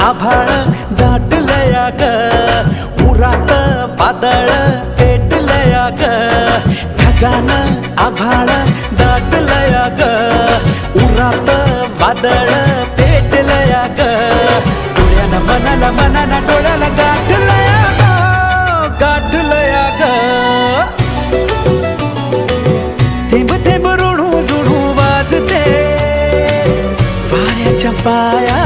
आभाळ दाटलया ग, उरात वादळ पेटलया ग, ढगानं आभाळ दाटलया ग, उरात वादळ पेटलया ग, डोळ्यानं मनाला मनाला डोळ्याला गाठलया ग, गाठलया ग. थेंब थेंब ऋणू जुळू वाजते वाऱ्याच्या पाया